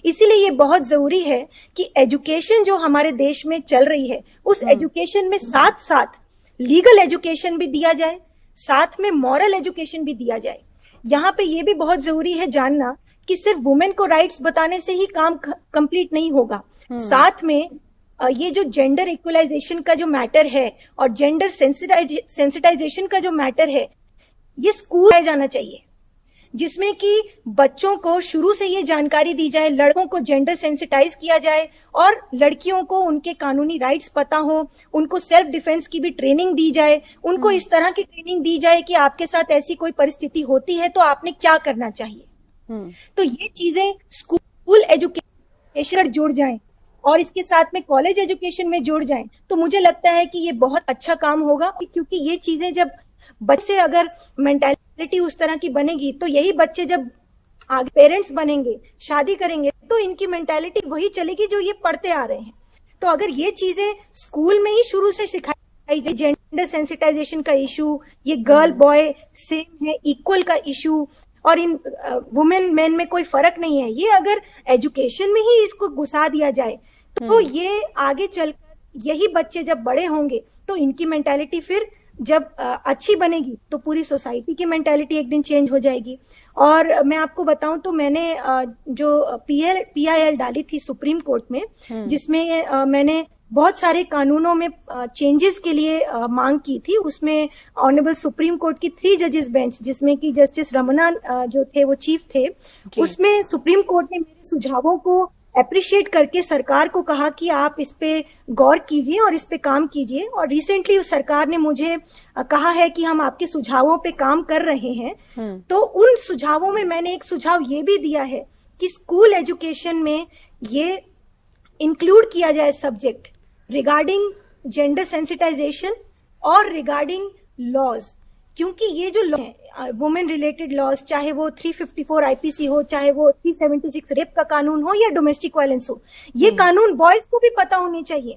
इसीलिए ये बहुत जरूरी है कि एजुकेशन जो हमारे देश में चल रही है, उस एजुकेशन में साथ साथ लीगल एजुकेशन भी दिया जाए, साथ में मॉरल एजुकेशन भी दिया जाए। यहाँ पे ये भी बहुत जरूरी है जानना कि सिर्फ वुमेन को राइट्स बताने से ही काम कंप्लीट नहीं होगा। साथ में ये जो जेंडर इक्वलाइजेशन का जो मैटर है और जेंडर सेंसिटाइजेशन का जो मैटर है, ये स्कूल में जाना चाहिए, जिसमें कि बच्चों को शुरू से ये जानकारी दी जाए, लड़कों को जेंडर सेंसिटाइज किया जाए और लड़कियों को उनके कानूनी राइट्स पता हो, उनको सेल्फ डिफेंस की भी ट्रेनिंग दी जाए, उनको इस तरह की ट्रेनिंग दी जाए कि आपके साथ ऐसी कोई परिस्थिति होती है तो आपने क्या करना चाहिए। तो ये चीजें स्कूल एजुकेशन जुड़ जाएं और इसके साथ में कॉलेज एजुकेशन में जुड़ जाएं तो मुझे लगता है कि ये बहुत अच्छा काम होगा, क्योंकि ये चीजें जब बच्चे अगर मेंटालिटी उस तरह की बनेगी तो यही बच्चे जब आगे पेरेंट्स बनेंगे, शादी करेंगे, तो इनकी मेंटालिटी वही चलेगी जो ये पढ़ते आ रहे हैं। तो अगर ये चीजें स्कूल में ही शुरू से सिखाई जाए, जेंडर सेंसिटाइजेशन का इशू, ये गर्ल बॉय सेम है, इक्वल का इशू, और इन वुमेन मेन में कोई फर्क नहीं है, ये अगर एजुकेशन में ही इसको घुसा दिया जाए तो ये आगे चलकर यही बच्चे जब बड़े होंगे तो इनकी मेंटालिटी फिर जब अच्छी बनेगी तो पूरी सोसाइटी की मेंटालिटी एक दिन चेंज हो जाएगी। और मैं आपको बताऊं तो मैंने जो PIL डाली थी सुप्रीम कोर्ट में, जिसमें मैंने बहुत सारे कानूनों में चेंजेस के लिए मांग की थी। उसमें ऑनरेबल सुप्रीम कोर्ट की 3 जजेस बेंच, जिसमें कि जस्टिस रमन्ना जो थे वो चीफ थे, उसमें सुप्रीम कोर्ट ने मेरे सुझावों को अप्रिशिएट करके सरकार को कहा कि आप इस पे गौर कीजिए और इस पे काम कीजिए। और रिसेंटली उस सरकार ने मुझे कहा है कि हम आपके सुझावों पे काम कर रहे हैं। तो उन सुझावों में मैंने एक सुझाव ये भी दिया है कि स्कूल एजुकेशन में ये इंक्लूड किया जाए सब्जेक्ट रिगार्डिंग जेंडर सेंसिटाइजेशन और रिगार्डिंग लॉज, क्योंकि ये जो लॉ है वुमेन रिलेटेड लॉज, चाहे वो 354 IPC हो, चाहे वो 376 रेप का कानून हो या डोमेस्टिक वायलेंस हो, ये कानून बॉयज को भी पता होने चाहिए।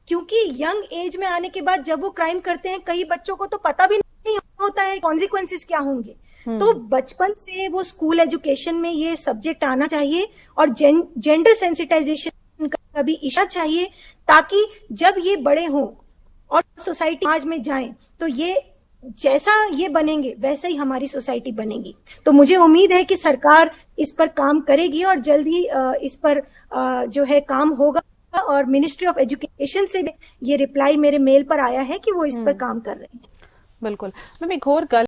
क्योंकि यंग एज में आने के बाद जब वो क्राइम करते हैं, कई बच्चों को तो पता भी नहीं होता है कॉन्सिक्वेंसेस क्या होंगे। तो बचपन से वो स्कूल एजुकेशन में ये सब्जेक्ट आना चाहिए और जेंडर सेंसिटाइजेशन का भी इशा चाहिए, ताकि जब ये बड़े हों और सोसाइटी आज में जाएं तो ये जैसा ये बनेंगे वैसे ही हमारी सोसाइटी बनेगी। तो मुझे उम्मीद है कि सरकार इस पर काम करेगी और जल्द ही इस पर जो है काम होगा। और मिनिस्ट्री ऑफ एजुकेशन से ये रिप्लाई मेरे मेल पर आया है कि वो इस पर काम कर रहे हैं। बिल्कुल मैम, एक और